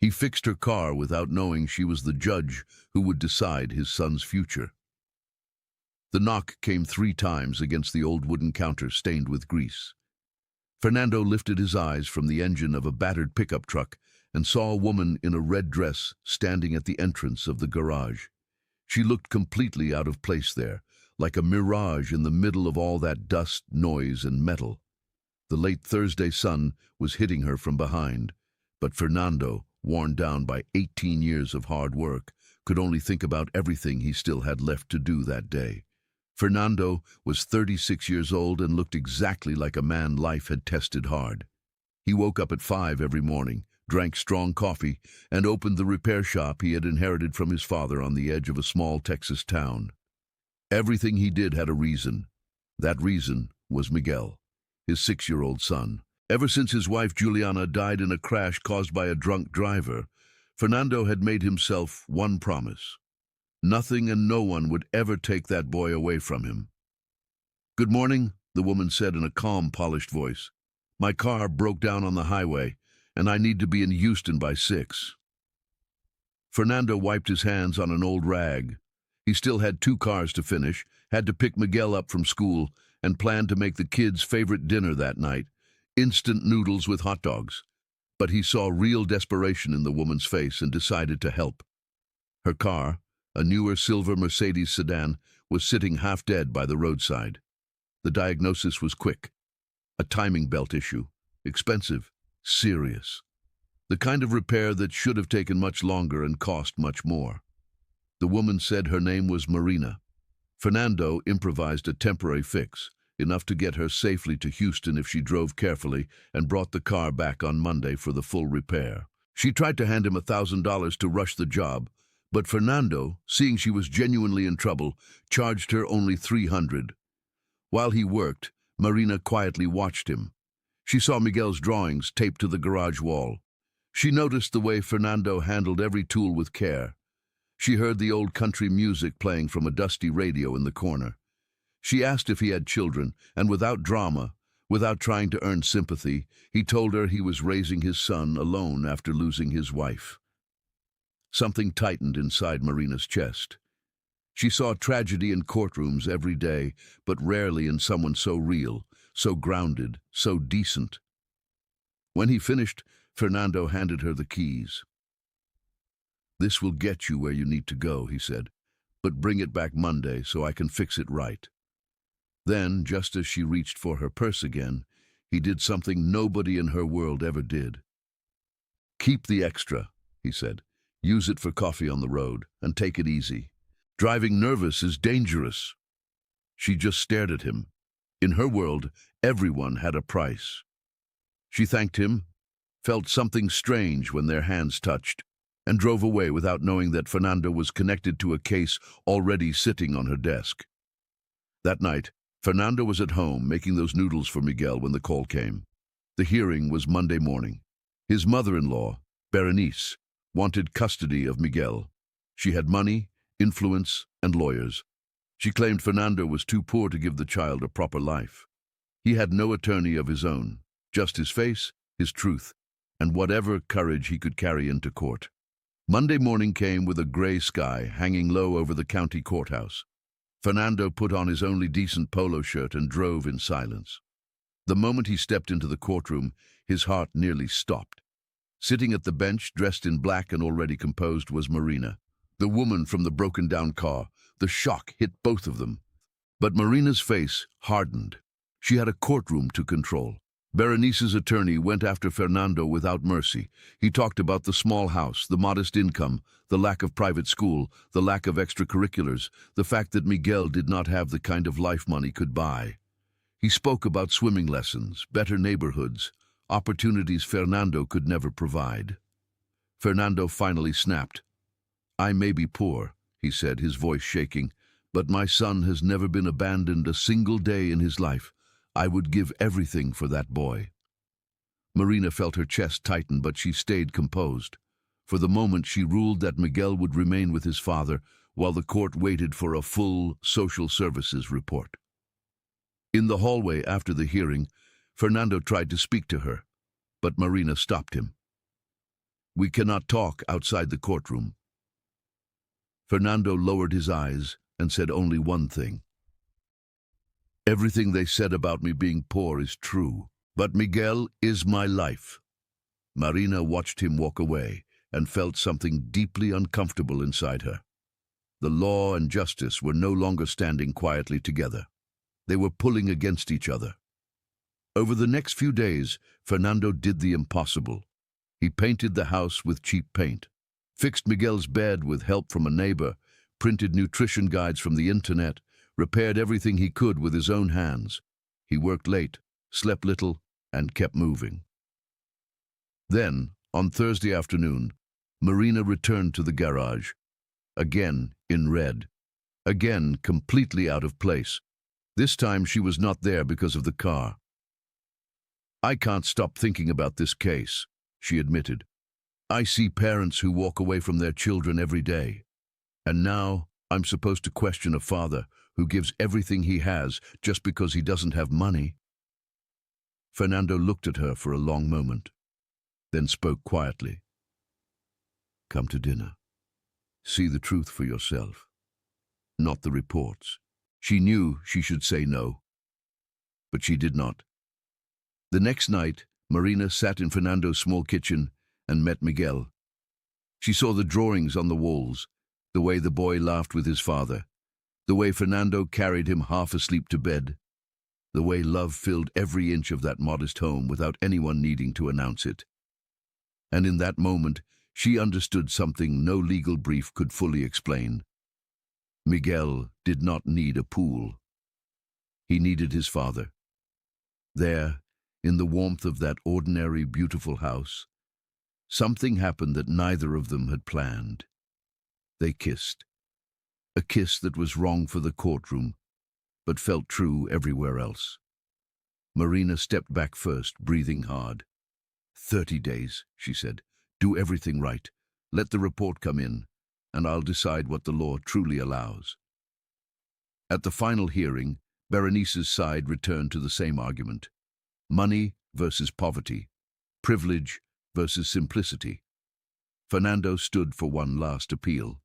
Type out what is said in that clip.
He fixed her car without knowing she was the judge who would decide his son's future. The knock came 3 times against the old wooden counter stained with grease. Fernando lifted his eyes from the engine of a battered pickup truck and saw a woman in a red dress standing at the entrance of the garage. She looked completely out of place there, like a mirage in the middle of all that dust, noise, and metal. The late Thursday sun was hitting her from behind, but Fernando, worn down by 18 years of hard work, could only think about everything he still had left to do that day. Fernando was 36 years old and looked exactly like a man life had tested hard. He woke up at 5 every morning, drank strong coffee, and opened the repair shop he had inherited from his father on the edge of a small Texas town. Everything he did had a reason. That reason was Miguel, his 6-year-old son. Ever since his wife Juliana died in a crash caused by a drunk driver, Fernando had made himself one promise. Nothing and no one would ever take that boy away from him. "Good morning," the woman said in a calm, polished voice. "My car broke down on the highway, and I need to be in Houston by 6. Fernando wiped his hands on an old rag. He still had 2 cars to finish, had to pick Miguel up from school, and planned to make the kids' favorite dinner that night, instant noodles with hot dogs. But he saw real desperation in the woman's face and decided to help. Her car, a newer silver Mercedes sedan, was sitting half dead by the roadside. The diagnosis was quick. A timing belt issue. Expensive. Serious. The kind of repair that should have taken much longer and cost much more. The woman said her name was Marina. Fernando improvised a temporary fix, enough to get her safely to Houston if she drove carefully, and brought the car back on Monday for the full repair. She tried to hand him $1,000 to rush the job, but Fernando, seeing she was genuinely in trouble, charged her only $300. While he worked, Marina quietly watched him. She saw Miguel's drawings taped to the garage wall. She noticed the way Fernando handled every tool with care. She heard the old country music playing from a dusty radio in the corner. She asked if he had children, and without drama, without trying to earn sympathy, he told her he was raising his son alone after losing his wife. Something tightened inside Marina's chest. She saw tragedy in courtrooms every day, but rarely in someone so real, so grounded, so decent. When he finished, Fernando handed her the keys. "This will get you where you need to go," he said, "but bring it back Monday so I can fix it right." Then, just as she reached for her purse again, he did something nobody in her world ever did. "Keep the extra," he said. "Use it for coffee on the road, and take it easy. Driving nervous is dangerous." She just stared at him. In her world, everyone had a price. She thanked him, felt something strange when their hands touched, and drove away without knowing that Fernando was connected to a case already sitting on her desk. That night, Fernando was at home making those noodles for Miguel when the call came. The hearing was Monday morning. His mother-in-law, Berenice, wanted custody of Miguel. She had money, influence, and lawyers. She claimed Fernando was too poor to give the child a proper life. He had no attorney of his own, just his face, his truth, and whatever courage he could carry into court. Monday morning came with a gray sky hanging low over the county courthouse. Fernando put on his only decent polo shirt and drove in silence. The moment he stepped into the courtroom, his heart nearly stopped. Sitting at the bench, dressed in black and already composed, was Marina, the woman from the broken-down car. The shock hit both of them. But Marina's face hardened. She had a courtroom to control. Berenice's attorney went after Fernando without mercy. He talked about the small house, the modest income, the lack of private school, the lack of extracurriculars, the fact that Miguel did not have the kind of life money could buy. He spoke about swimming lessons, better neighborhoods, opportunities Fernando could never provide. Fernando finally snapped. "I may be poor," he said, his voice shaking, "but my son has never been abandoned a single day in his life. I would give everything for that boy." Marina felt her chest tighten, but she stayed composed. For the moment, she ruled that Miguel would remain with his father while the court waited for a full social services report. In the hallway after the hearing, Fernando tried to speak to her, but Marina stopped him. We cannot talk outside the courtroom." Fernando lowered his eyes and said only one thing. "Everything they said about me being poor is true, but Miguel is my life." Marina watched him walk away and felt something deeply uncomfortable inside her. The law and justice were no longer standing quietly together. They were pulling against each other. Over the next few days, Fernando did the impossible. He painted the house with cheap paint, fixed Miguel's bed with help from a neighbor, printed nutrition guides from the internet, repaired everything he could with his own hands. He worked late, slept little, and kept moving. Then, on Thursday afternoon, Marina returned to the garage, again in red, again completely out of place. This time she was not there because of the car. "I can't stop thinking about this case," she admitted. "I see parents who walk away from their children every day. And now I'm supposed to question a father who gives everything he has just because he doesn't have money." Fernando looked at her for a long moment, then spoke quietly. "Come to dinner. See the truth for yourself, not the reports." She knew she should say no, but she did not. The next night, Marina sat in Fernando's small kitchen and met Miguel. She saw the drawings on the walls, the way the boy laughed with his father, the way Fernando carried him half asleep to bed, the way love filled every inch of that modest home without anyone needing to announce it. And in that moment, she understood something no legal brief could fully explain. Miguel did not need a pool. He needed his father. There, in the warmth of that ordinary, beautiful house, something happened that neither of them had planned. They kissed. A kiss that was wrong for the courtroom, but felt true everywhere else. Marina stepped back first, breathing hard. 30 days, she said. Do everything right. Let the report come in, and I'll decide what the law truly allows. At the final hearing, Berenice's side returned to the same argument. Money versus poverty. Privilege versus simplicity. Fernando stood for one last appeal.